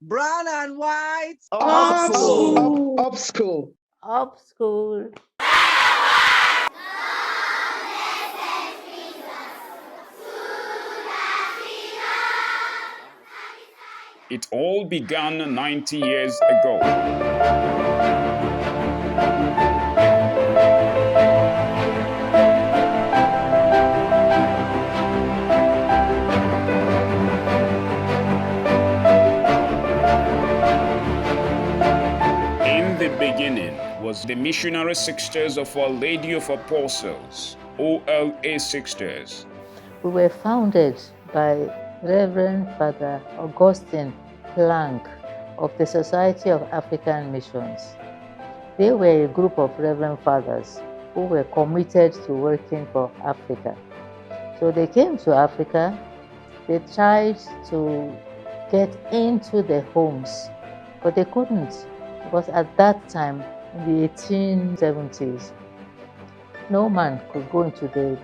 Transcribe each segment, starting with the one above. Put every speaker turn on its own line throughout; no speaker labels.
Brown and white.
Up school.
Up school.
Up school.
It all began 90 years ago. In the beginning was the Missionary Sisters of Our Lady of Apostles, OLA Sisters.
We were founded by Reverend Father Augustine Planck of the Society of African Missions. They were a group of Reverend Fathers who were committed to working for Africa. So they came to Africa, they tried to get into the homes, but they couldn't, because at that time, in the 1870s, no man could go into the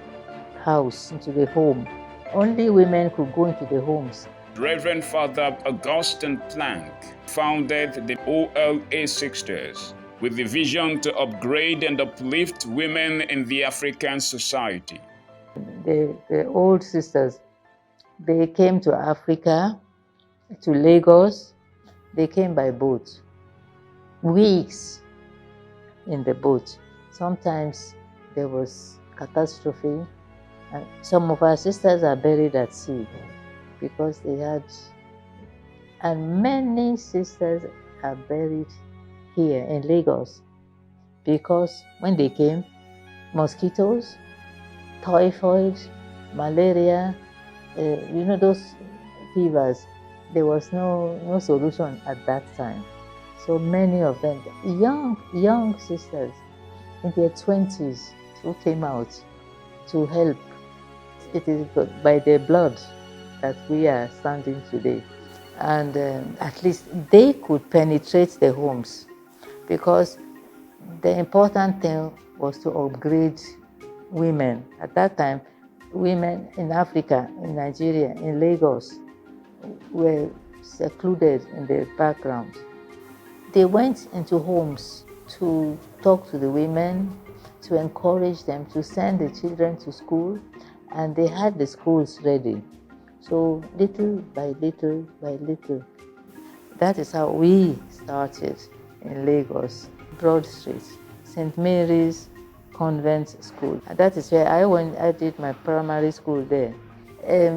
house, into the home. Only women could go into the homes.
Reverend Father Augustine Planck founded the OLA Sisters with the vision to upgrade and uplift women in the African society.
The old sisters, they came to Africa, to Lagos. They came by boat, weeks in the boat. Sometimes there was catastrophe, and some of our sisters are buried at sea because they had, and many sisters are buried here in Lagos because when they came, mosquitoes, typhoid, malaria, those fevers, there was no solution at that time. So many of them, young sisters in their 20s, who came out to help. It is by their blood that we are standing today. And at least they could penetrate the homes, because the important thing was to upgrade women. At that time, women in Africa, in Nigeria, in Lagos, were secluded in the background. They went into homes to talk to the women, to encourage them, to send the children to school, and they had the schools ready. So little by little by little, that is how we started in Lagos, Broad Street, St. Mary's Convent School. And that is where I did my primary school there.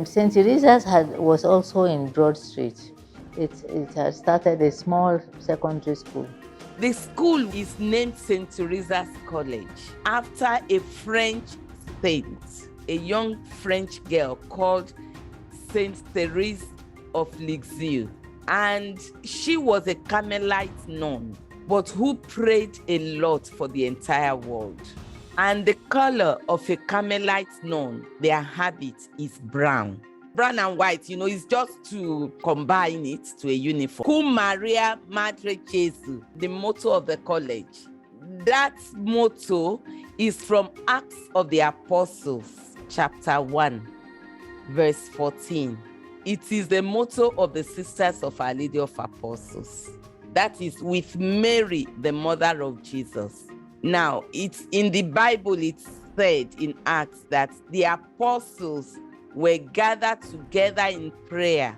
St. Teresa'S was also in Broad Street. It had started a small secondary school.
The school is named St. Teresa's College after a French saint, a young French girl called Saint Therese of Lisieux. And she was a Carmelite nun, but who prayed a lot for the entire world. And the color of a Carmelite nun, their habit is brown. Brown and white, is just to combine it to a uniform. Cum Maria Madre Jesu, the motto of the college. That motto is from Acts of the Apostles, chapter 1, verse 14. It is the motto of the Sisters of Our Lady of Apostles. That is, with Mary, the mother of Jesus. Now, it's in the Bible, it's said in Acts that the apostles were gathered together in prayer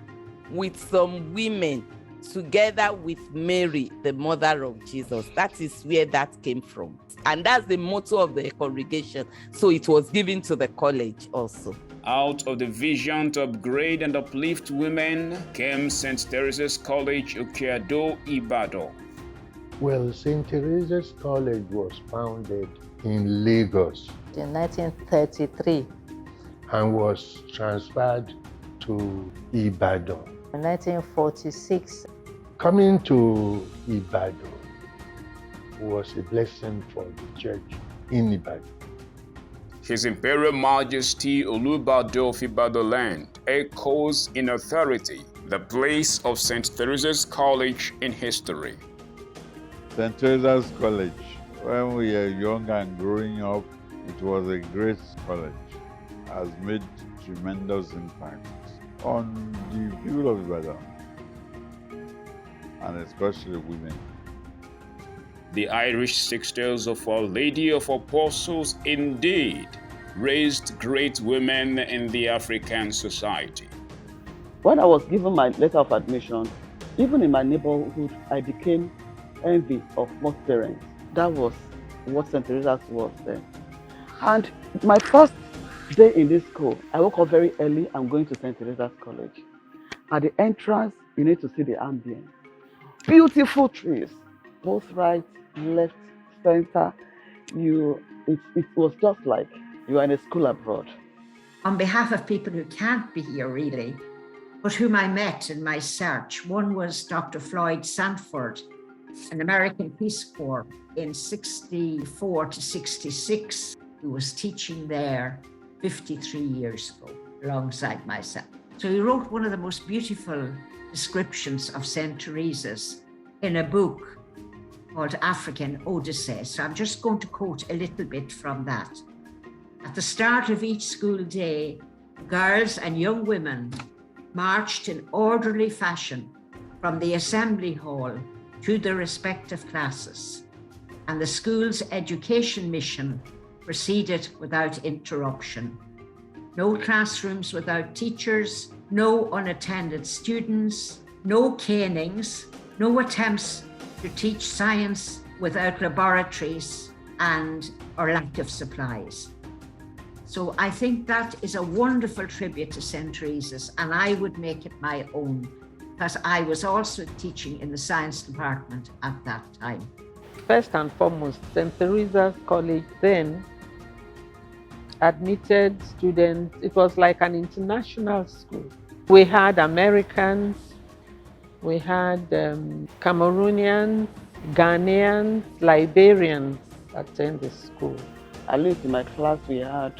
with some women, together with Mary, the mother of Jesus. That is where that came from. And that's the motto of the congregation. So it was given to the college also.
Out of the vision to upgrade and uplift women came St. Teresa's College, Okeado, Ibadan.
Well, St. Teresa's College was founded in Lagos
In 1933,
and was transferred to Ibadan.
in 1946,
Coming to Ibadan was a blessing for the church in Ibadan.
His Imperial Majesty Olubade of Ibadan land echoes in authority the place of St. Teresa's College in history.
St. Teresa's College, when we were young and growing up, it was a great college. Has made tremendous impact on the people of Ibadan. and especially women.
The Irish Sisters of Our Lady of Apostles indeed raised great women in the African society.
When I was given my letter of admission, even in my neighborhood, I became envy of most parents. That was what St. Teresa's was then. And my first day in this school, I woke up very early. I'm going to St. Teresa's College. At the entrance, you need to see the ambience. Beautiful trees, both right, left, center. It was just like you are in a school abroad.
On behalf of people who can't be here really, but whom I met in my search, one was Dr. Floyd Sanford, an American Peace Corps in 64 to 66, who was teaching there 53 years ago alongside myself. So he wrote one of the most beautiful descriptions of St. Teresa's in a book called African Odyssey. So I'm just going to quote a little bit from that. At the start of each school day, girls and young women marched in orderly fashion from the assembly hall to their respective classes, and the school's education mission proceeded without interruption. No classrooms without teachers, no unattended students, no canings, no attempts to teach science without laboratories or lack of supplies. So I think that is a wonderful tribute to St. Teresa's, and I would make it my own, because I was also teaching in the science department at that time.
First and foremost, St. Teresa's College then admitted students. It was like an international school. We had Americans, we had Cameroonians, Ghanaians, Liberians attend the school.
At least in my class, we had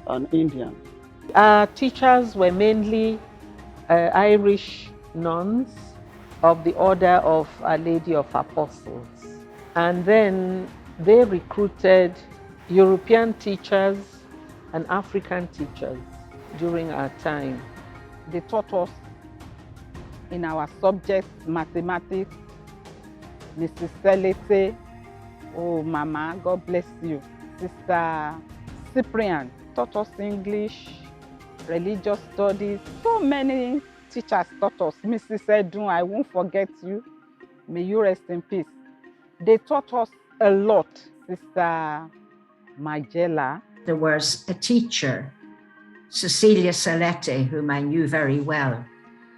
an Indian.
Our teachers were mainly Irish nuns of the Order of Our Lady of Apostles. And then they recruited European teachers and African teachers during our time.
They taught us in our subjects, mathematics, Mrs. Selete, oh Mama, God bless you. Sister Cyprian taught us English, religious studies. So many teachers taught us. Mrs. Edun, I won't forget you. May you rest in peace. They taught us a lot. Sister Magella.
There was a teacher, Cecilia Salete, whom I knew very well.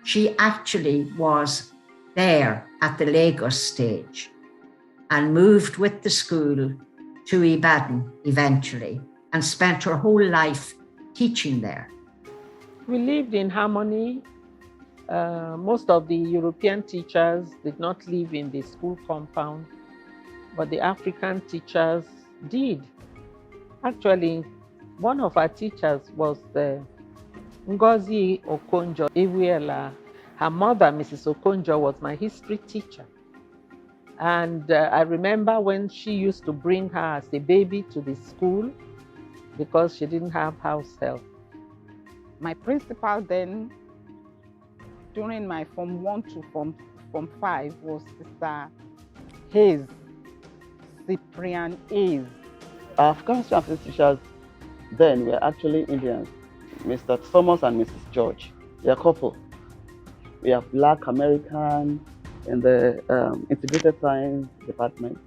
She actually was there at the Lagos stage and moved with the school to Ibadan eventually and spent her whole life teaching there.
We lived in harmony. Most of the European teachers did not live in the school compound, but the African teachers did. Actually, one of our teachers was Ngozi Okonjo Iweala. Her mother, Mrs. Okonjo, was my history teacher. And I remember when she used to bring her as a baby to the school because she didn't have house help.
My principal then, during my Form 1 to Form 5, was Sister Hayes, Cyprian Hayes.
Our African student teachers then were actually Indians, Mr. Thomas and Mrs. George. They are a couple. We have Black American in the integrated science department.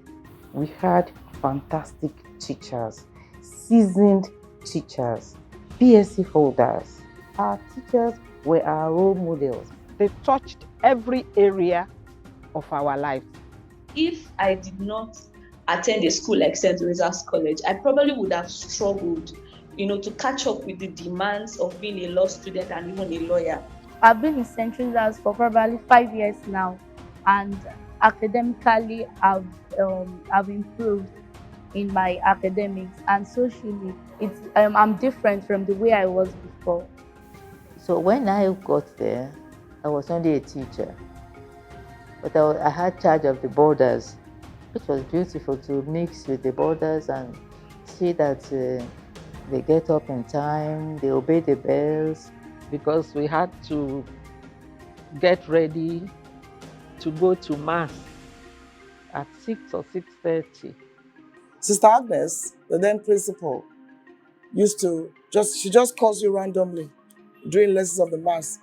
We had fantastic teachers, seasoned teachers, PSC holders. Our teachers were our role models.
They touched every area of our lives.
If I did not attend a school like St. Teresa's College, I probably would have struggled, to catch up with the demands of being a law student and even a lawyer.
I've been in St. Teresa's for probably 5 years now, and academically I've improved in my academics, and socially I'm different from the way I was before.
So when I got there, I was only a teacher, but I had charge of the boarders, which was beautiful to mix with the boarders and see that they get up in time, they obey the bells.
Because we had to get ready
to go to mass at 6 or 6:30.
Sister Agnes, the then principal, used to she just calls you randomly during lessons of the mass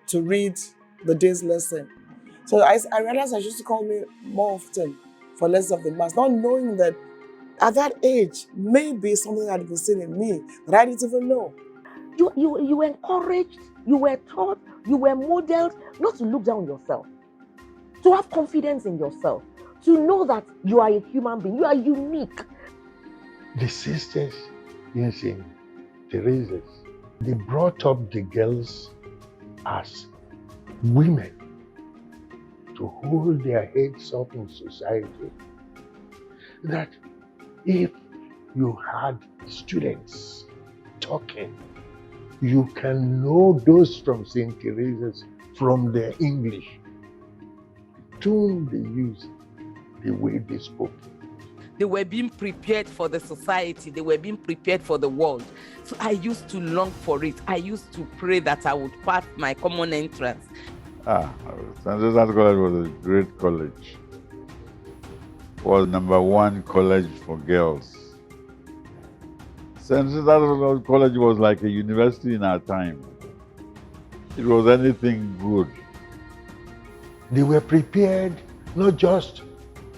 to read the day's lesson. So I realized she used to call me more often for lessons of the mass, not knowing that at that age, maybe something had been seen in me that I didn't even know.
You were encouraged, you were taught, you were modeled not to look down on yourself, to have confidence in yourself, to know that you are a human being, you are unique.
The sisters in St. Teresa'S, they brought up the girls as women to hold their heads up in society. That if you had students talking, you can know those from St. Teresa'S from their English, the tone they use, the way they spoke.
They were being prepared for the society. They were being prepared for the world. So I used to long for it. I used to pray that I would pass my common entrance.
St. Teresa's College was a great college. It was #1 college for girls. St. Teresa's College was like a university in our time. It was anything good.
They were prepared not just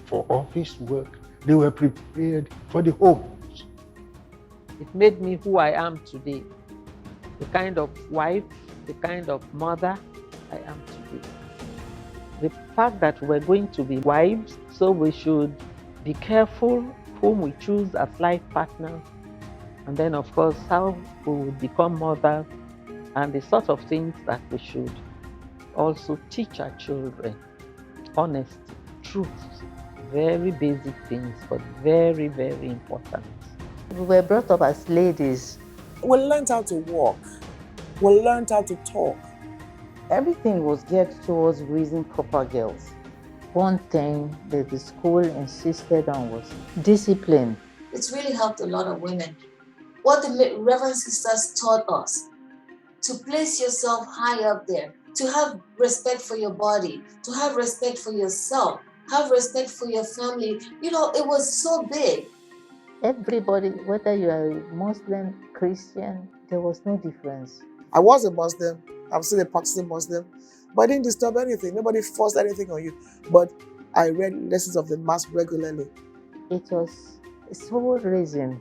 for office work, they were prepared for the homes.
It made me who I am today, the kind of wife, the kind of mother I am today. The fact that we're going to be wives, so we should be careful whom we choose as life partners, and then of course how we will become mothers, and the sort of things that we should also teach our children. Honesty, truth, very basic things, but very, very important.
We were brought up as ladies.
We learned how to walk. We learned how to talk.
Everything was geared towards raising proper girls. One thing that the school insisted on was discipline.
It's really helped a lot of women. What the Reverend Sisters taught us, to place yourself high up there, to have respect for your body, to have respect for yourself, have respect for your family. You know, it was so big.
Everybody, whether you are a Muslim, Christian, there was no difference.
I was a Muslim. I'm still a practicing Muslim. But I didn't disturb anything. Nobody forced anything on you. But I read lessons of the Mass regularly.
It was soul raising.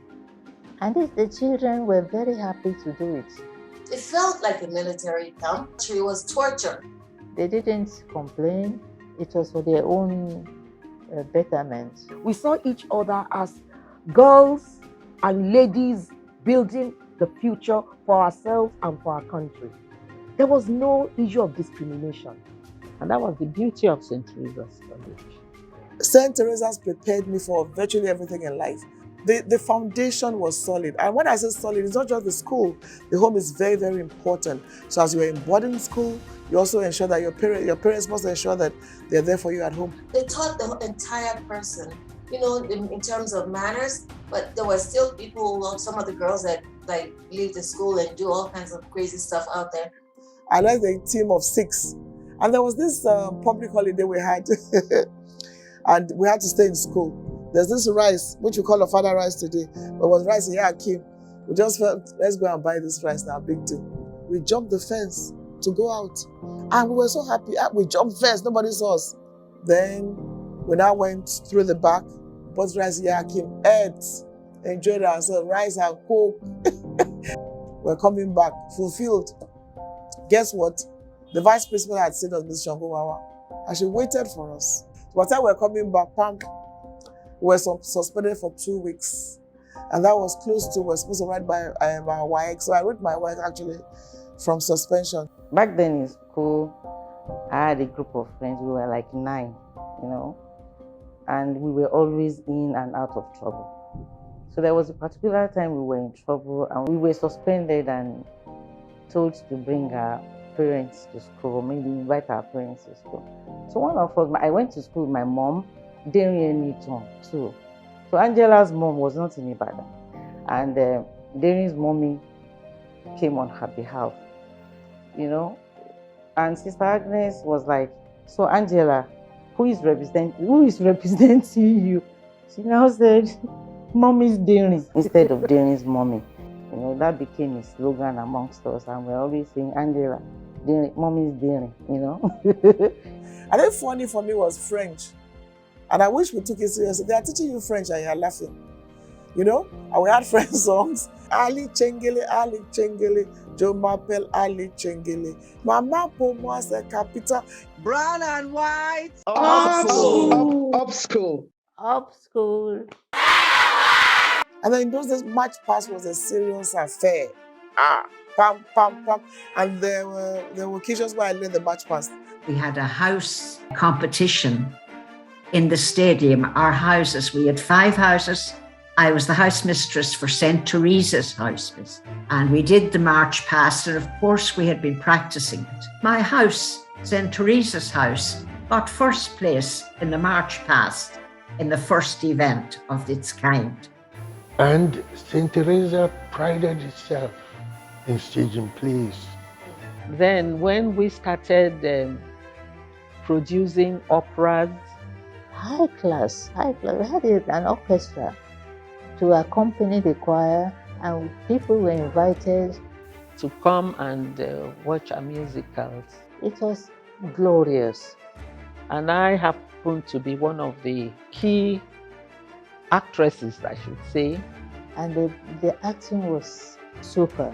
And the children were very happy to do it.
It felt like a military camp. It was torture.
They didn't complain. It was for their own betterment.
We saw each other as girls and ladies building the future for ourselves and for our country. There was no issue of discrimination.
And that was the beauty of St. Teresa'S College.
St. Teresa's prepared me for virtually everything in life. The foundation was solid. And when I say solid, it's not just the school. The home is very, very important. So as you're in boarding school, you also ensure that your parents must ensure that they're there for you at home.
They taught the entire person, you know, in terms of manners, but there were still people, some of the girls that like leave the school and do all kinds of crazy stuff out there.
I led a team of 6. And there was this public holiday we had. And we had to stay in school. There's this rice, which we call a father rice today. But it was rice here at Kim. We just felt, let's go and buy this rice now, big deal. We jumped the fence to go out. And we were so happy. We jumped fence, nobody saw us. Then we now went through the back, bought rice here at Kim, ate, enjoyed ourselves, rice and coke. We're coming back, fulfilled. Guess what? The vice principal had seen us, Ms. Shangowawa, and she waited for us. By the time we were coming back, we were suspended for 2 weeks. And that was close to, we were supposed to write my WAEC. So I wrote my WAEC actually from suspension.
Back then in school, I had a group of friends. We were like 9, you know, and we were always in and out of trouble. So there was a particular time we were in trouble and we were suspended and told to bring our parents to school, maybe invite our parents to school. So one of us, I went to school with my mom, didn't really need to too. So Angela's mom was not in Ibadan, and Darian's mommy came on her behalf, you know. And Sister Agnes was like, so Angela, who is representing you? She now said, Mommy's daring instead of daring's mommy. You know, that became a slogan amongst us, and we're always saying, Angela, Mommy's daring, you know.
I think funny for me was French. And I wish we took it seriously. They are teaching you French and you're laughing. You know? And we had French songs. Ali Chengele, Jo m'appelle Ali Chengele. Mama pour moi c'est capital.
Brown and white.
Up school.
Up school.
Up school.
And then in those days, March Past was a serious affair. Pam, pam, pam. And there were occasions where I learned the March Past.
We had a house competition in the stadium. Our houses, we had 5 houses. I was the house mistress for St. Teresa's house. And we did the March Past, and of course we had been practicing it. My house, St. Teresa's house, got first place in the March Past in the first event of its kind.
And St. Teresa prided itself in staging plays.
Then when we started producing operas,
high class. We had an orchestra to accompany the choir, and people were invited
to come and watch our musicals.
It was glorious.
And I happened to be one of the key actresses, I should say.
And the acting was super.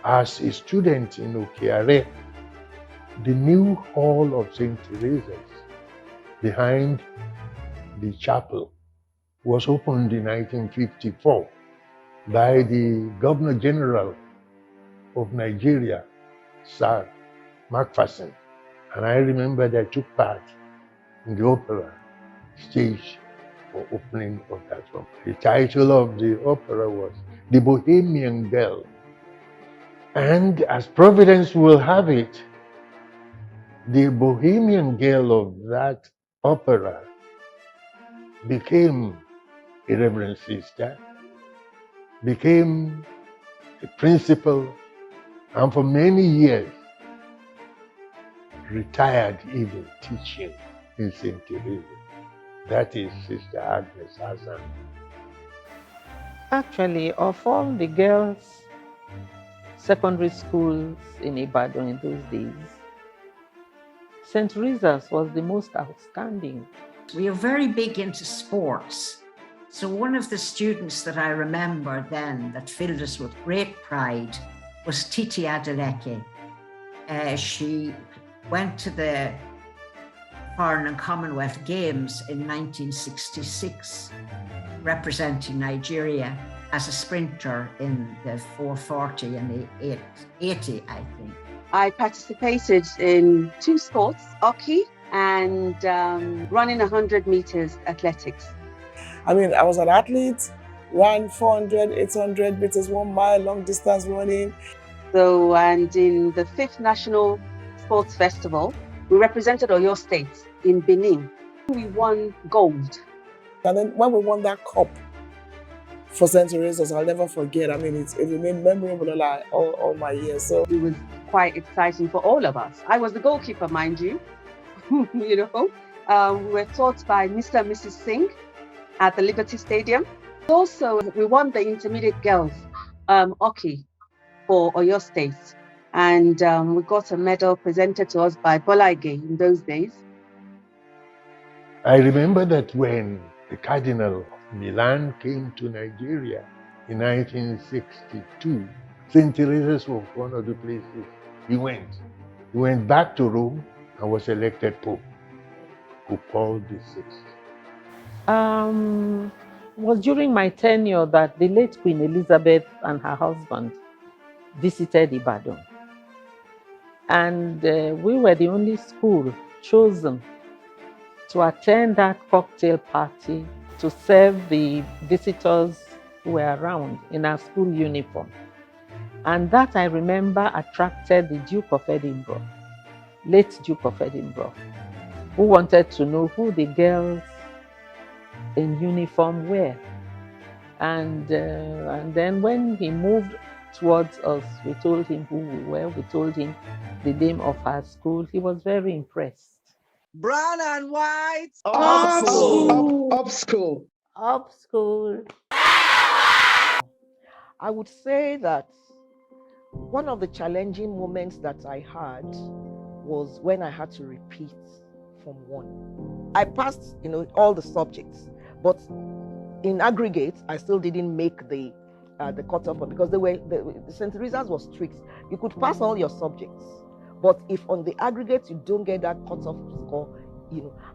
As a student in Okiare, the new hall of St. Teresa's behind the chapel was opened in 1954 by the Governor General of Nigeria, Sir Macpherson. And I remember that I took part in the opera stage for opening of that one. The title of the opera was The Bohemian Girl. And as Providence will have it, the Bohemian Girl of that opera became a Reverend Sister, became a principal, and for many years retired even teaching in St. Teresa. That is Sister Agnes Hassan.
Actually, of all the girls' secondary schools in Ibadan in those days, St. Teresa's was the most outstanding.
We are very big into sports. So one of the students that I remember then that filled us with great pride was Titi Adeleke. She went to the Foreign and Commonwealth Games in 1966, representing Nigeria as a sprinter in the 440 and the 880, I think.
I participated in 2 sports, hockey and running 100 meters athletics.
I mean, I was an athlete, ran 400, 800 meters, 1 mile, long distance running.
So, and in the 5th National Sports Festival, we represented Oyo State in Benin. We won gold.
And then when we won that cup for St. Teresa's, I'll never forget. I mean, it remained memorable all my years. So
it was quite exciting for all of us. I was the goalkeeper, mind you. You know, we were taught by Mr. and Mrs. Singh at the Liberty Stadium. Also, we won the intermediate girls hockey for Oyo State. And we got a medal presented to us by Bolaige in those days.
I remember that when the Cardinal of Milan came to Nigeria in 1962, St. Teresa's was one of the places he went. He went back to Rome and was elected Pope, Paul VI.
It was during my tenure that the late Queen Elizabeth and her husband visited Ibadan. And we were the only school chosen to attend that cocktail party to serve the visitors who were around in our school uniform. And that, I remember, attracted the Duke of Edinburgh, late Duke of Edinburgh, who wanted to know who the girls in uniform were. And then when he moved towards us, we told him who we were, we told him the name of our school. He was very impressed.
Brown and white.
Up school. Up school.
Up school.
I would say that one of the challenging moments that I had was when I had to repeat Form 1. I passed, all the subjects, but in aggregate, I still didn't make the cutoff point because the St. Teresa'S was strict. You could pass all your subjects, but if on the aggregate you don't get that cutoff score,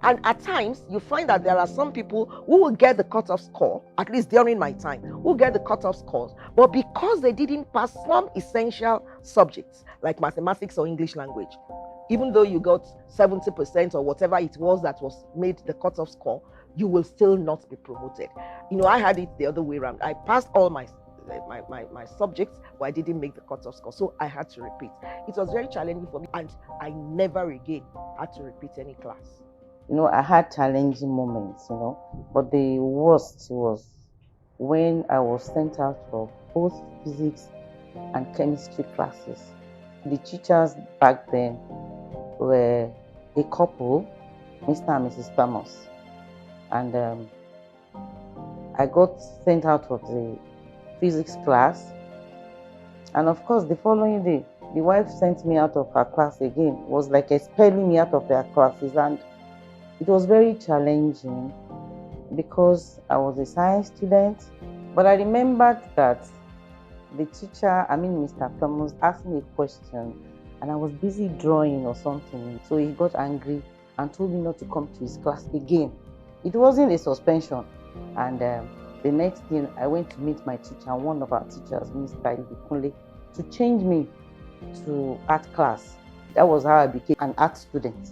and at times you find that there are some people who will get the cutoff score, at least during my time, who get the cutoff scores, but because they didn't pass some essential subjects like mathematics or English language, even though you got 70% or whatever it was that was made the cutoff score, you will still not be promoted. I had it the other way around. I passed all my subjects, but I didn't make the cutoff score, so I had to repeat. It was very challenging for me, and I never again had to repeat any class.
I had challenging moments, but the worst was when I was sent out of both physics and chemistry classes. The teachers back then were a couple, Mr. and Mrs. Thomas, and I got sent out of the physics class, and of course the following day the wife sent me out of her class again. It was like expelling me out of their classes, and it was very challenging because I was a science student. But I remembered that the teacher, Mr. Thomas, asked me a question and I was busy drawing or something, so he got angry and told me not to come to his class again. It wasn't a suspension, and the next day I went to meet my teacher, and one of our teachers, Mr. Ibikunle, to change me to art class. That was how I became an art student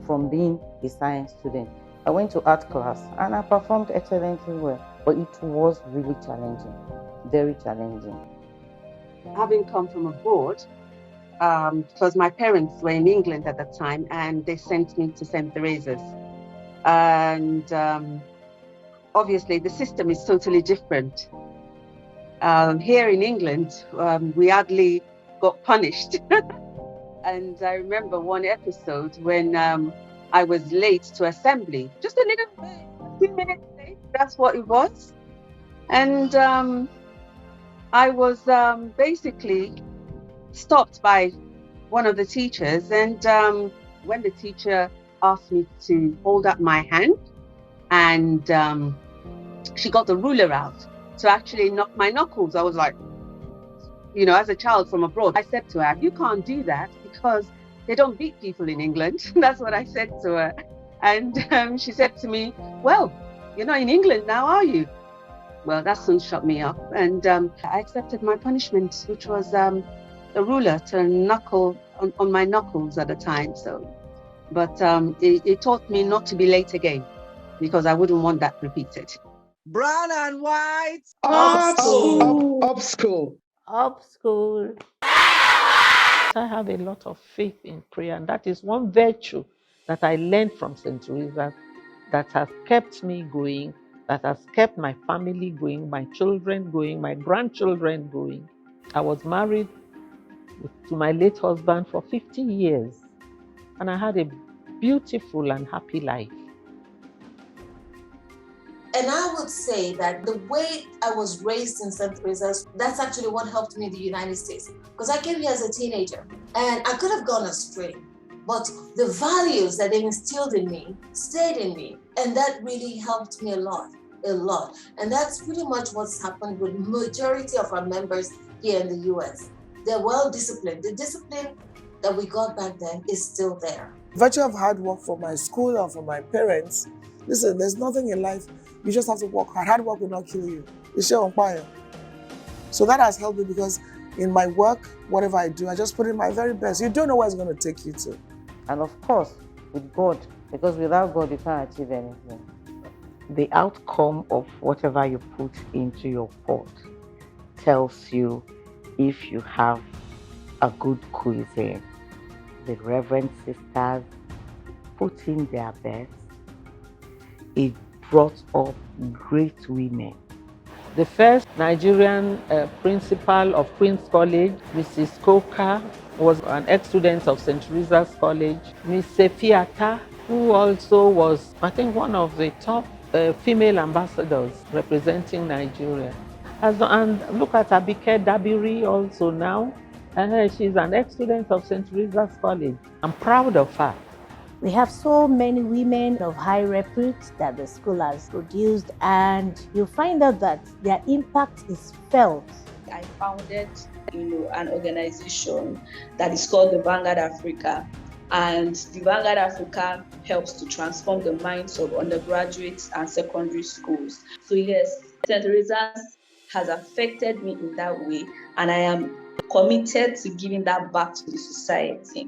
from being a science student. I went to art class and I performed excellently well, but it was really challenging, very challenging.
Having come from abroad, because my parents were in England at that time and they sent me to St. Teresa'S. And obviously the system is totally different. Here in England, we hardly got punished. And I remember one episode when I was late to assembly, just a few minutes late, that's what it was. And I was basically stopped by one of the teachers, and when the teacher asked me to hold up my hand, and she got the ruler out to actually knock my knuckles. I was like, as a child from abroad, I said to her, "You can't do that because they don't beat people in England." That's what I said to her. And she said to me, "Well, you're not in England now, are you?" Well, that soon shut me up. And I accepted my punishment, which was a ruler to knuckle on my knuckles at the time. But it taught me not to be late again, because I wouldn't want that repeated.
Brown and white.
Up school. Up school.
Up school.
I have a lot of faith in prayer, and that is one virtue that I learned from St. Teresa's that has kept me going, that has kept my family going, my children going, my grandchildren going. I was married to my late husband for 50 years, and I had a beautiful and happy life.
And I would say that the way I was raised in St. Teresa'S, that's actually what helped me in the United States. Because I came here as a teenager and I could have gone astray, but the values that they instilled in me stayed in me. And that really helped me a lot. And that's pretty much what's happened with majority of our members here in the US. They're well disciplined. The discipline that we got back then is still there.
Virtue of hard work for my school and for my parents. Listen, there's nothing in life. You just have to work hard. Hard work will not kill you. It's your empire. So that has helped me, because in my work, whatever I do, I just put in my very best. You don't know where it's going to take you to.
And of course, with God, because without God, you can't achieve anything.
The outcome of whatever you put into your pot tells you if you have a good cuisine. The Reverend Sisters put in their best. It brought up great women. The first Nigerian principal of Queen's College, Mrs. Coker, was an ex-student of St. Teresa'S College. Miss Sefiata who also was, I think, one of the top female ambassadors representing Nigeria. And look at Abike Dabiri also now. She's an ex-student of St. Teresa's College. I'm proud of her.
We have so many women of high repute that the school has produced, and you find out that their impact is felt.
I founded, an organization that is called the Vanguard Africa. And the Vanguard Africa helps to transform the minds of undergraduates and secondary schools. So yes, St. Teresa's has affected me in that way, and I am committed to giving that back to the society.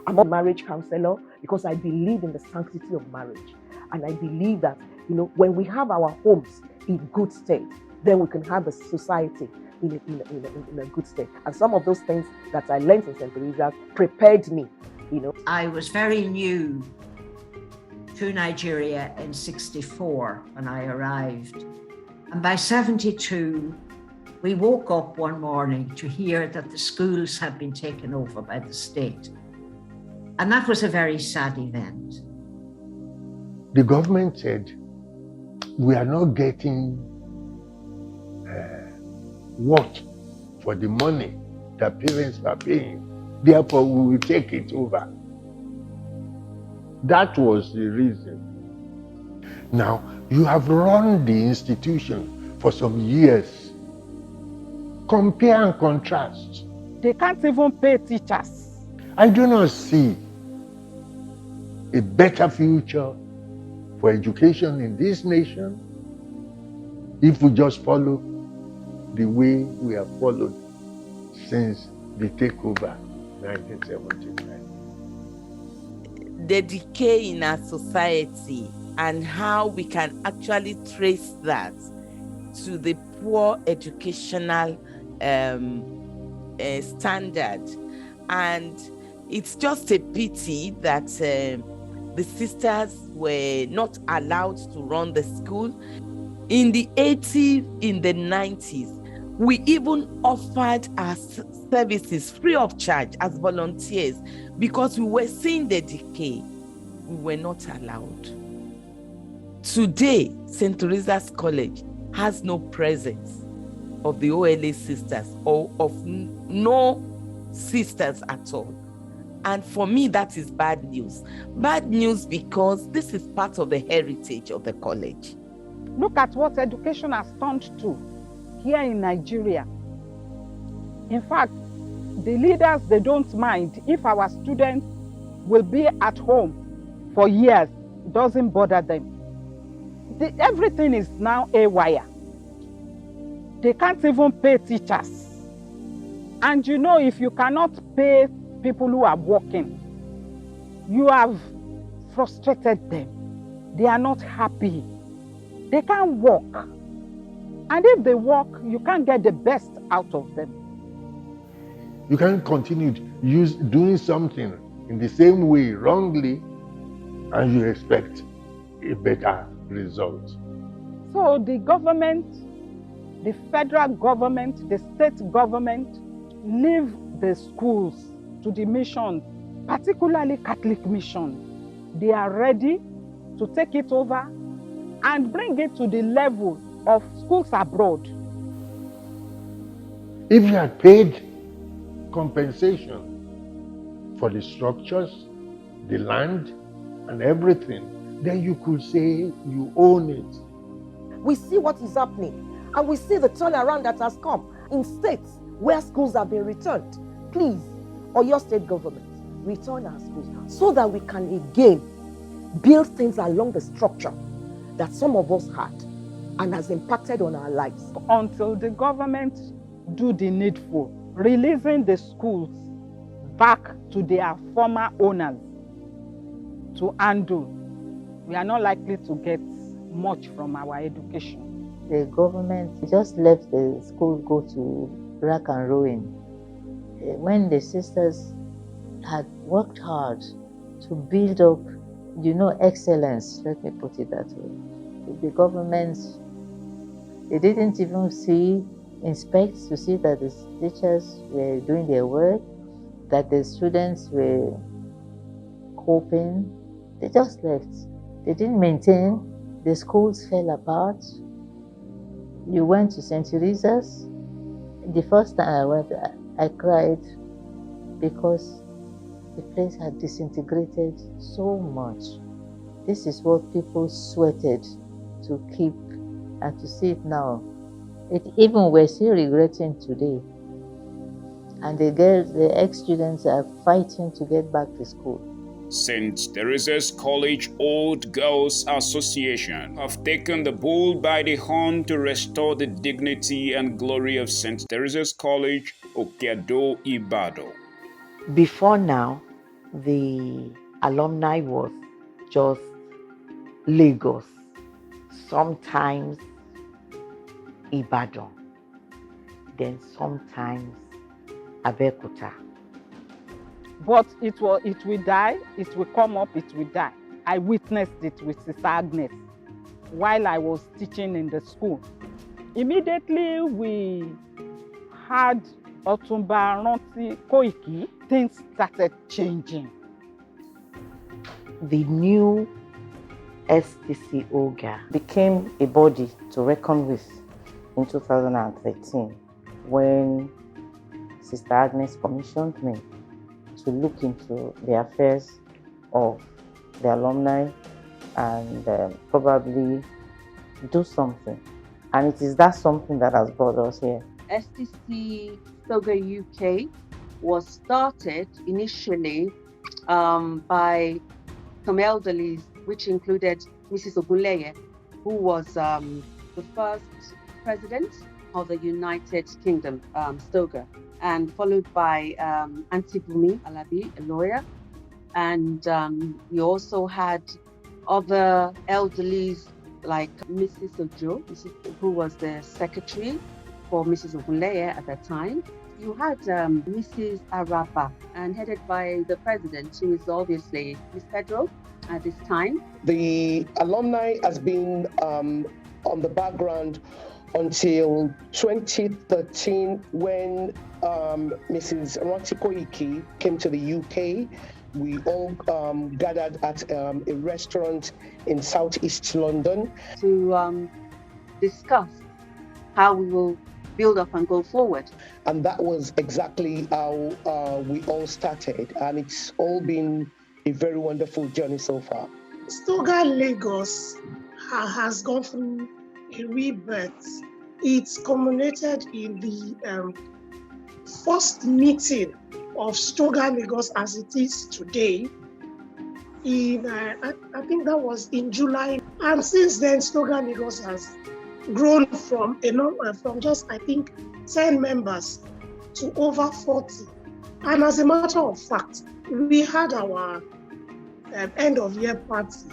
I'm a marriage counselor because I believe in the sanctity of marriage. And I believe that, when we have our homes in good state, then we can have a society in a good state. And some of those things that I learned in St. Teresa's prepared me,
I was very new to Nigeria in 1964 when I arrived. And by 1972, we woke up one morning to hear that the schools had been taken over by the state. And that was a very sad event.
The government said, we are not getting what for the money that parents are paying. Therefore, we will take it over. That was the reason. Now, you have run the institution for some years. Compare and contrast.
They can't even pay teachers.
I do not see a better future for education in this nation if we just follow the way we have followed since the takeover 1979.
The decay in our society and how we can actually trace that to the poor educational standard. And it's just a pity that the sisters were not allowed to run the school. In the 80s, in the 90s, we even offered our services free of charge as volunteers because we were seeing the decay. We were not allowed. Today, St. Teresa's College has no presence of the OLA sisters or of no sisters at all. And for me, that is bad news. Bad news because this is part of the heritage of the college.
Look at what education has turned to here in Nigeria. In fact, the leaders, they don't mind if our students will be at home for years. It doesn't bother them. Everything is now haywire. They can't even pay teachers. And if you cannot pay people who are working, you have frustrated them. They are not happy. They can't work. And if they work, you can't get the best out of them.
You can't continue doing something in the same way wrongly and you expect a better result.
So the government, the federal government, the state government, leave the schools to the mission, particularly Catholic mission. They are ready to take it over and bring it to the level of schools abroad.
If you had paid compensation for the structures, the land, and everything, then you could say you own it.
We see what is happening, and we see the turnaround that has come in states where schools have been returned. Please, or your state government, return our schools so that we can again build things along the structure that some of us had and has impacted on our lives.
Until the government do the needful, releasing the schools back to their former owners to handle, we are not likely to get much from our education.
The government just let the school go to rack and ruin. When the sisters had worked hard to build up, excellence, let me put it that way. The government, they didn't even inspect to see that the teachers were doing their work, that the students were hoping. They just left. They didn't maintain. The schools fell apart. You went to St. Teresa's. The first time I went, I cried because the place had disintegrated so much. This is what people sweated to keep, and to see it now. Even we're still regretting today. And the ex-students are fighting to get back to school.
St. Teresa's College Old Girls Association have taken the bull by the horn to restore the dignity and glory of St. Teresa's College, Okeado, Ibadan.
Before now, the alumni was just Lagos, sometimes Ibadan, then sometimes Abeokuta.
But it will die, it will come up, it will die. I witnessed it with Sister Agnes while I was teaching in the school. Immediately we had Otumba Ranti Koiki, things started changing.
The new STC OGA became a body to reckon with in 2013 when Sister Agnes commissioned me to look into the affairs of the alumni and probably do something. And it is that something that has brought us here.
STC SOGA UK was started initially by some elderlies, which included Mrs. Ogunleye, who was the first president of the United Kingdom, SOGA, and followed by Auntie Bumi Alabi, a lawyer. And we also had other elderlies like Mrs. Ojo, who was the secretary for Mrs. Ogunleye at that time. You had Mrs. Araba, and headed by the president, who is obviously Miss Pedro at this time.
The alumni has been on the background until 2013 when Mrs. Ranti Koiki came to the UK. We all gathered at a restaurant in Southeast London
to discuss how we will build up and go forward.
And that was exactly how we all started. And it's all been a very wonderful journey so far.
SOGA Lagos has gone through a rebirth. It's culminated in the first meeting of SOGA Lagos as it is today. I think that was in July. And since then, SOGA Lagos has grown from just, I think, 10 members to over 40. And as a matter of fact, we had our end of year party,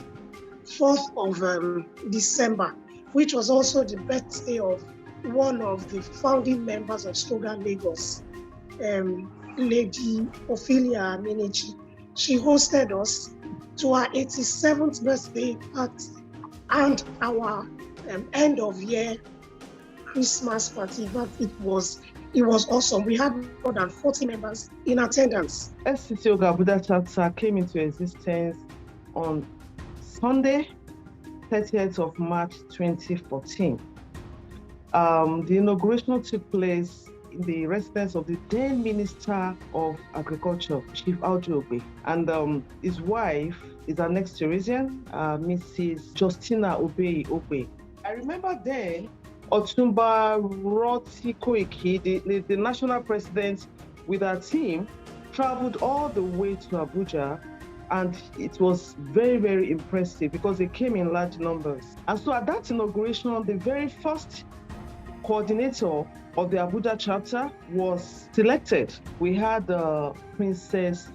4th of December, which was also the birthday of one of the founding members of SOGA Lagos, Lady Ophelia Amenechi. She hosted us to our 87th birthday party and our end of year Christmas party. But it was awesome. We had more than 40 members in attendance.
STC OGA Abuja chapter came into existence on Sunday, 30th of March 2014. The inauguration took place in the residence of the then Minister of Agriculture, Chief Audu Ogbe, and his wife is an ex-Teresian, Mrs. Justina Obey Ogbe. I remember then, Otumba Ranti Koiki, the national president with her team, traveled all the way to Abuja, and it was very, very impressive because they came in large numbers. And so at that inauguration, the very first coordinator of the Abuja chapter was selected. We had Princess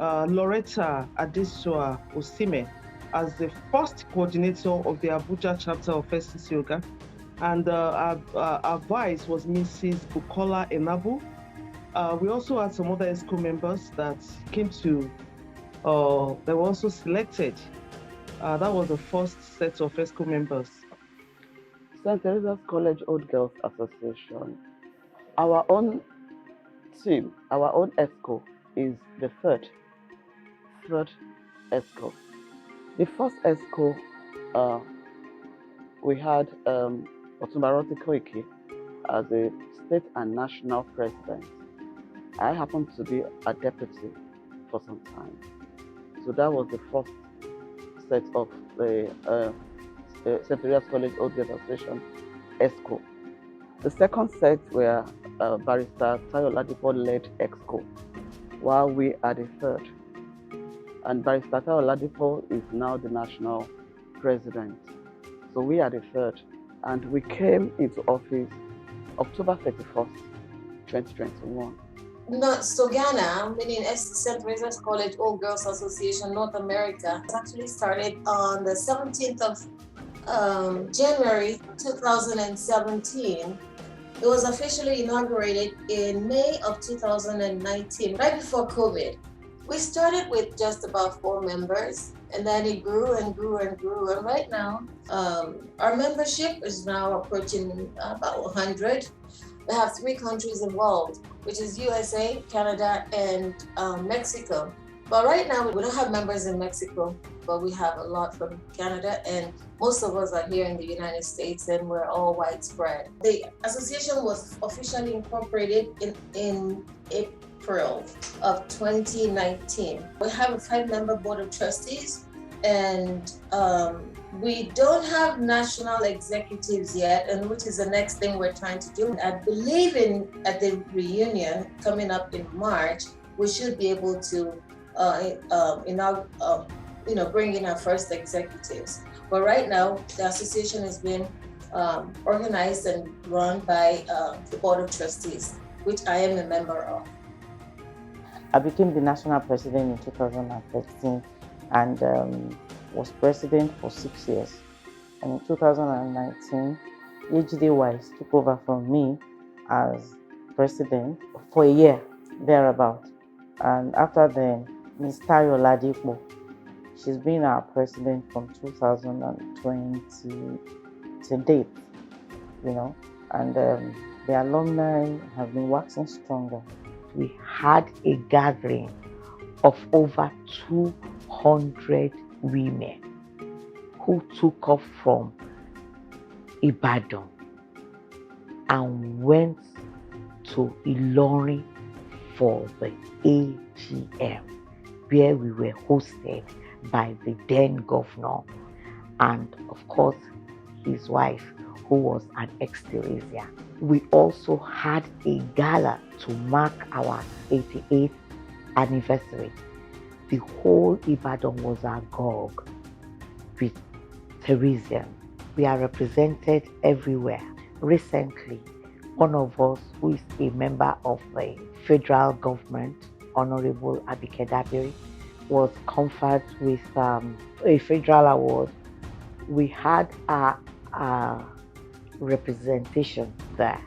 Loretta Adesua Osime as the first coordinator of the Abuja chapter of STC OGA. And our vice was Mrs. Bukola Enabu. We also had some other ESCO members that came to, they were also selected. That was the first set of ESCO members.
St. Teresa's College Old Girls Association. Our own team, our own ESCO is the third third ESCO. The first ESCO, we had Otumba Koiki as a state and national president. I happened to be a deputy for some time. So that was the first set of the St. Teresa's College Old Girls Association ESCO. The second set were Barrister Tayo Ladipo led EXCO, while we are the third. And Barrister Tayo Ladipo is now the national president. So we are the third. And we came into office October 31st, 2021.
Not Stogana, meaning St. Teresa's College Old Girls Association North America, actually started on the 17th of January 2017. It was officially inaugurated in May of 2019, right before COVID. We started with just about 4 members, and then it grew and grew and grew. And right now, our membership is now approaching about 100. We have 3 countries involved, which is USA, Canada, and Mexico. But right now, we don't have members in Mexico, but we have a lot from Canada, and most of us are here in the United States, and we're all widespread. The association was officially incorporated in April of 2019. We have a 5-member board of trustees, and we don't have national executives yet, and which is the next thing we're trying to do. I believe at the reunion coming up in March, we should be able to bring in our first executives. But right now, the association has been organized and run by the board of trustees, which I am a member of.
I became the national president in 2013 and was president for 6 years. And in 2019, HD Wise took over from me as president for a year, thereabout. And after then, Ms. Tayo Ladipo, she's been our president from 2020 to date, and the alumni have been waxing stronger.
We had a gathering of over 200 women who took off from Ibadan and went to Ilorin for the AGM, where we were hosted by the then governor and, of course, his wife, who was an ex-Teresia. We also had a gala to mark our 88th anniversary. The whole Ibadan was agog with Teresians. We are represented everywhere. Recently, one of us who is a member of the federal government, Honorable Abike Dabiri, was conferred with a federal award. We had a representation there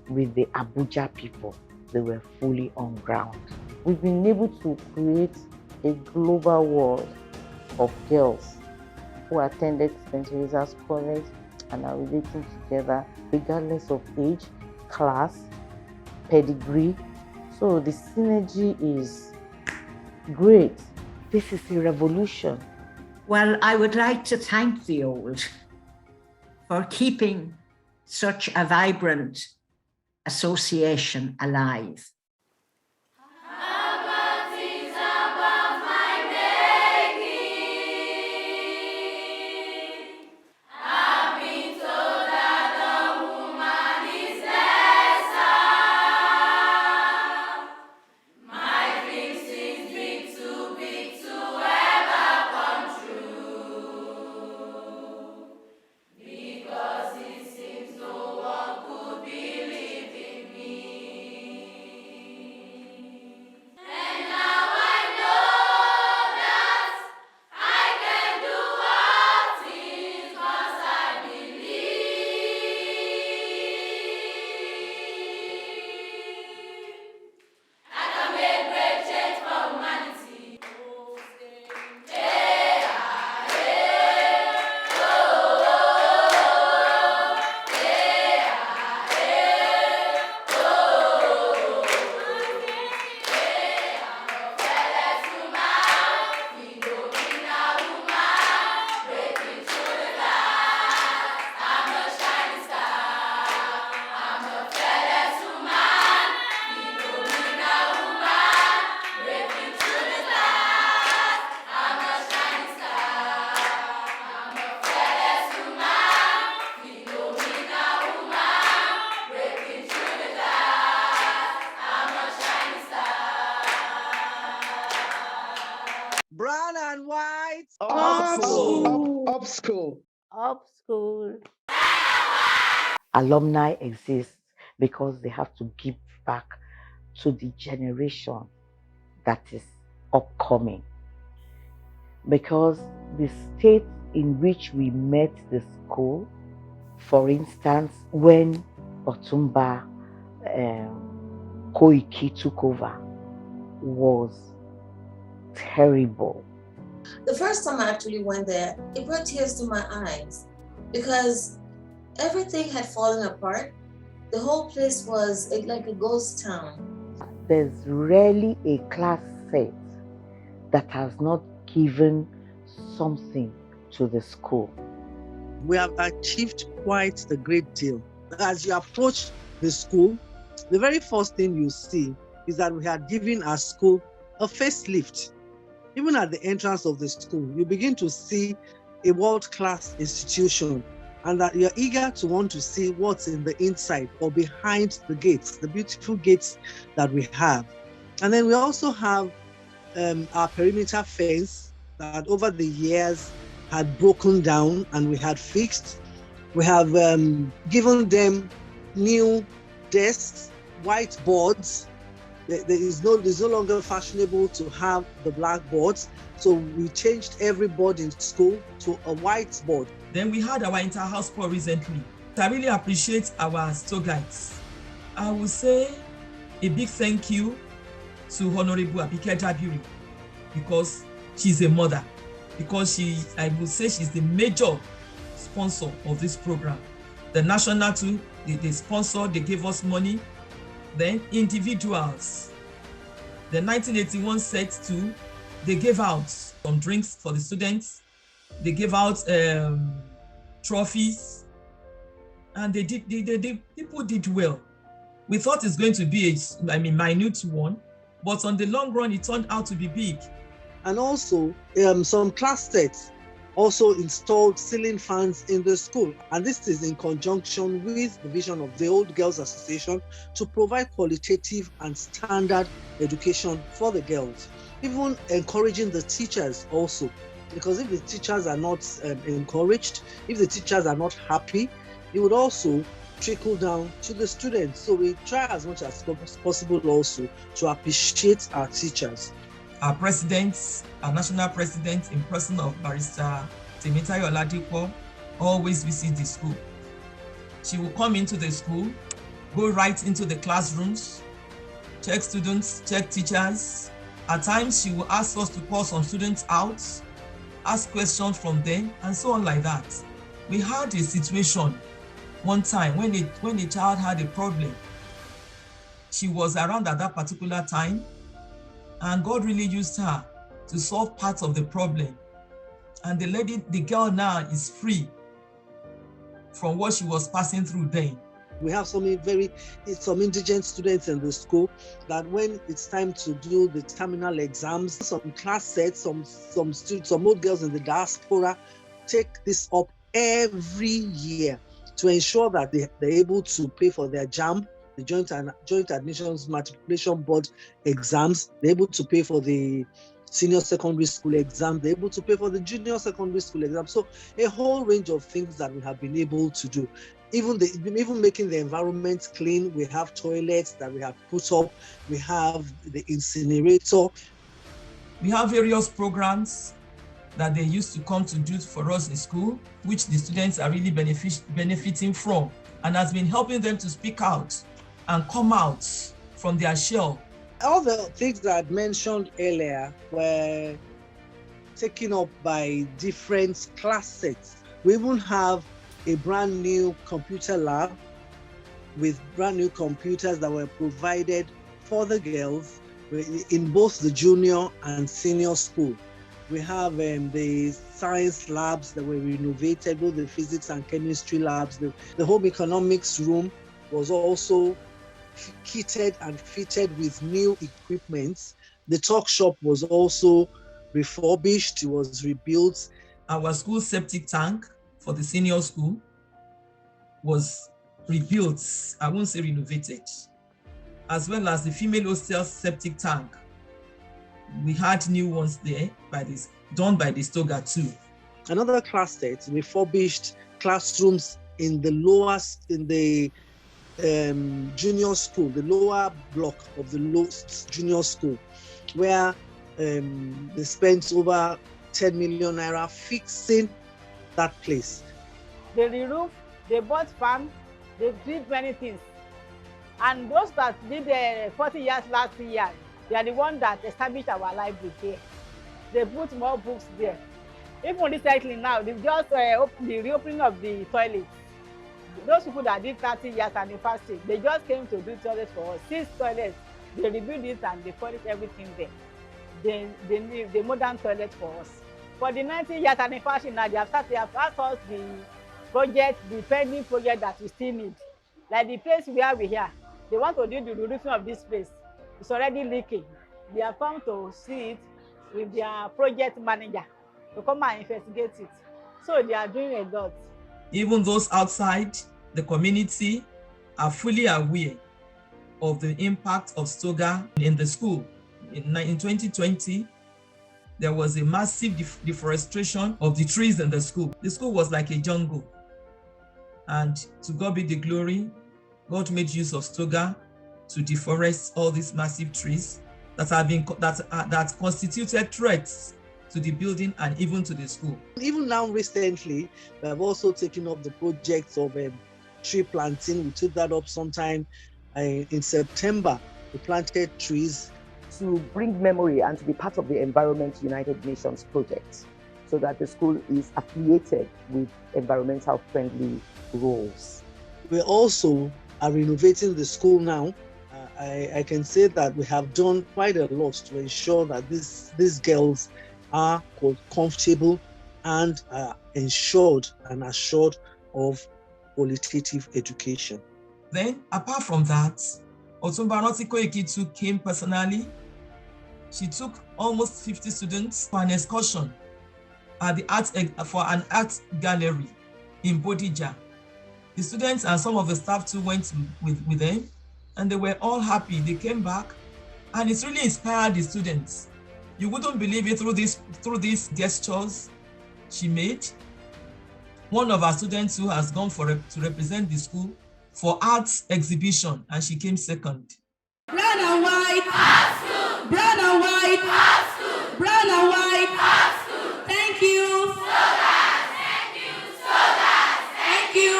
with the Abuja people. They were fully on ground.
We've been able to create a global world of girls who attended St. Teresa's College and are relating together regardless of age, class, pedigree. So the synergy is great.
This is a revolution.
Well, I would like to thank the old for keeping such a vibrant association alive.
Up school.
Up school.
Alumni exist because they have to give back to the generation that is upcoming. Because the state in which we met the school, for instance, when Otumba Koiki took over, was terrible.
The first time I actually went there, it brought tears to my eyes because everything had fallen apart. The whole place was like a ghost town.
There's rarely a class set that has not given something to the school.
We have achieved quite a great deal. As you approach the school, the very first thing you see is that we had given our school a facelift. Even at the entrance of the school, you begin to see a world-class institution, and that you're eager to want to see what's in the inside or behind the gates, the beautiful gates that we have. And then we also have our perimeter fence that over the years had broken down and we had fixed. We have given them new desks, whiteboards. It's no longer fashionable to have the blackboards. So we changed every board in school to a whiteboard.
Then we had our inter-house poll recently. I really appreciate our store guides. I will say a big thank you to Honorable Abike Jabiri because she's a mother, because I will say she's the major sponsor of this program. The national too, they sponsor, they gave us money. Then individuals, the 1981 set too, they gave out some drinks for the students. They gave out trophies, and people did well. We thought it's going to be a minute one, but on the long run, it turned out to be big.
And also, some class sets also installed ceiling fans in the school. And this is in conjunction with the vision of the Old Girls Association to provide qualitative and standard education for the girls. Even encouraging the teachers also, because if the teachers are not encouraged, if the teachers are not happy, it would also trickle down to the students. So we try as much as possible also to appreciate our teachers.
Our president, our national president in person of Barrister Temitayo Oladipo, always visits the school. She will come into the school, go right into the classrooms, check students, check teachers. At times, she will ask us to call some students out, ask questions from them, and so on like that. We had a situation one time when a child had a problem. She was around at that particular time, and God really used her to solve parts of the problem. And the girl now is free from what she was passing through then.
We have some indigent students in the school that when it's time to do the terminal exams, some class sets, some old girls in the diaspora take this up every year to ensure that they're able to pay for their JAMB, the Joint Admissions Matriculation Board exams. They're able to pay for the senior secondary school exam. They're able to pay for the junior secondary school exam. So a whole range of things that we have been able to do. Even making the environment clean. We have toilets that we have put up. We have the incinerator.
We have various programs that they used to come to do for us in school, which the students are really benefiting from, and has been helping them to speak out and come out from their shell.
All the things that I mentioned earlier were taken up by different class sets. We even have a brand new computer lab with brand new computers that were provided for the girls in both the junior and senior school. We have the science labs that were renovated, both the physics and chemistry labs. The home economics room was also kitted and fitted with new equipment. The talk shop was also refurbished, it was rebuilt.
Our school septic tank for the senior school was rebuilt, I won't say renovated, as well as the female hostel septic tank. We had new ones there done by the Stoga too.
Another class set refurbished classrooms in the junior school, the lower block of the junior school, where they spent over 10 million naira fixing that place.
They re-roofed, they bought farm, they did many things. And those that did 40 years last year, they are the ones that established our library there. They put more books there. Even recently now, they just opened the reopening of the toilets. Those people that did 30 years anniversary, they just came to do toilets for us. 6 toilets, they rebuilt it and they furnished everything there. They need the modern toilet for us. For the 90 years anniversary now, they have asked us the project, the pending project that we still need. Like the place where we are, they want to do the roofing of this place. It's already leaking. They have come to see it with their project manager to come and investigate it. So they are doing a lot.
Even those outside the community are fully aware of the impact of STOGA in the school. In 2020, there was a massive deforestation of the trees in the school. The school was like a jungle. And to God be the glory, God made use of STOGA to deforest all these massive trees that constituted threats to the building and even to the school.
Even now recently, we have also taken up the project of tree planting. We took that up sometime in September. We planted trees.
To bring memory and to be part of the Environment United Nations project, so that the school is affiliated with environmental friendly roles.
We also are renovating the school now. I can say that we have done quite a lot to ensure that these girls are comfortable and ensured and assured of qualitative education.
Then, apart from that, Otumba Koiki too came personally. She took almost 50 students for an excursion at the for an art gallery in Bodija. The students and some of the staff too went with them, and they were all happy. They came back, and it's really inspired the students. You wouldn't believe it through these gestures she made. One of our students who has gone to represent the school for arts exhibition, and she came second.
Brown and white, brown and white, brown and white. Thank you. Thank you. Thank you.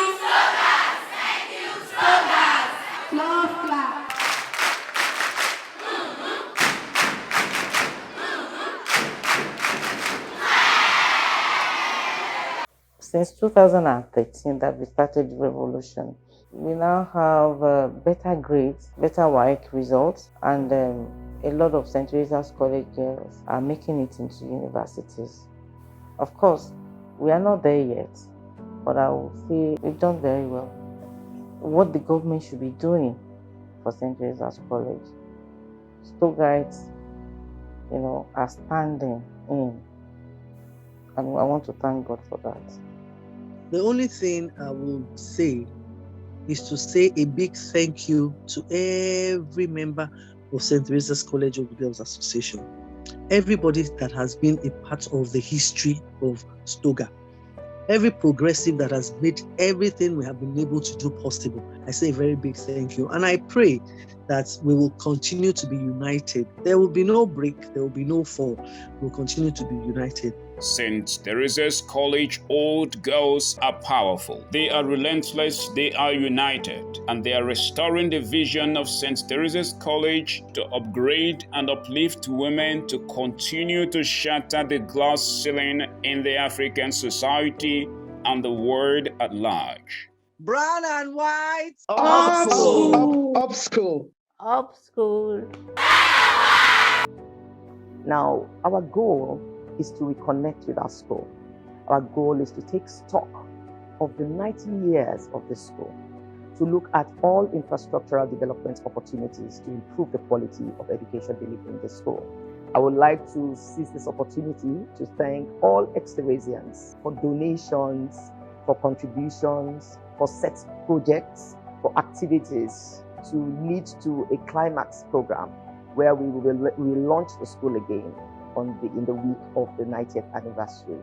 Thank you. Love clap.
Since 2013 that we started the revolution, we now have better grades, better WAEC results, and a lot of St. Teresa'S College girls are making it into universities. Of course, we are not there yet, but I will say we've done very well. What the government should be doing for St. Teresa'S College, Stogites, are standing in, and I want to thank God for that.
The only thing I will say is to say a big thank you to every member of St. Teresa'S College of Girls Association, everybody that has been a part of the history of STOGA, every progressive that has made everything we have been able to do possible. I say a very big thank you, and I pray that we will continue to be united. There will be no break, there will be no fall. We'll continue to be united.
St. Teresa's College old girls are powerful. They are relentless, they are united, and they are restoring the vision of St. Teresa's College to upgrade and uplift women to continue to shatter the glass ceiling in the African society and the world at large.
Brown and white.
Up school. Up school.
Up school.
Now, our goal is to reconnect with our school. Our goal is to take stock of the 90 years of the school, to look at all infrastructural development opportunities to improve the quality of education delivered in the school. I would like to seize this opportunity to thank all ex-Teresians for donations, for contributions, for set projects, for activities to lead to a climax program where we will launch the school again in the week of the 90th anniversary.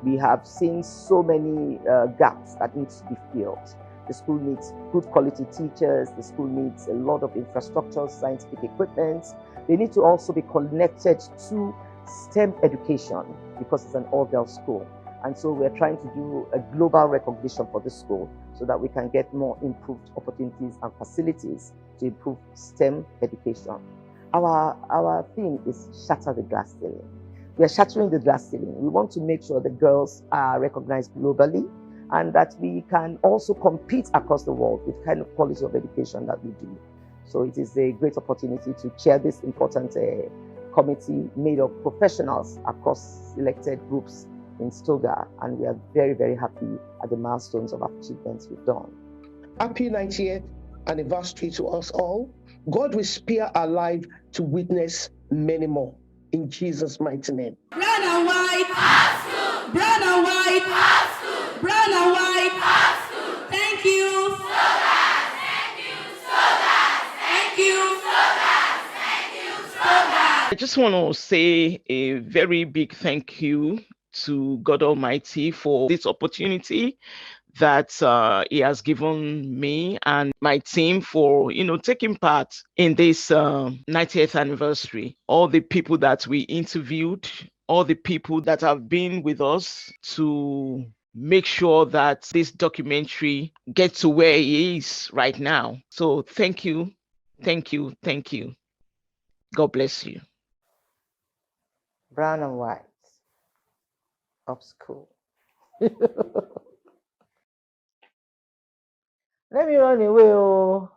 We have seen so many gaps that need to be filled. The school needs good quality teachers. The school needs a lot of infrastructure, scientific equipment. They need to also be connected to STEM education because it's an all-girls school. And so we're trying to do a global recognition for the school so that we can get more improved opportunities and facilities to improve STEM education. Our theme is Shatter the Glass Ceiling. We are shattering the glass ceiling. We want to make sure the girls are recognized globally and that we can also compete across the world with the kind of quality of education that we do. So it is a great opportunity to chair this important committee made of professionals across selected groups in Stoga, and we are very, very happy at the milestones of achievements we've done.
Happy 90th anniversary to us all. God will spare our life to witness many more. In Jesus' mighty name.
Brown and white. Brown and white. Brown and white. Thank you. Thank you.
I just want to say a very big thank you to God Almighty for this opportunity that He has given me and my team for, taking part in this 90th anniversary. All the people that we interviewed, all the people that have been with us to make sure that this documentary gets to where it is right now. So thank you, thank you, thank you. God bless you.
Brown and white of school. Let me run away. Oh.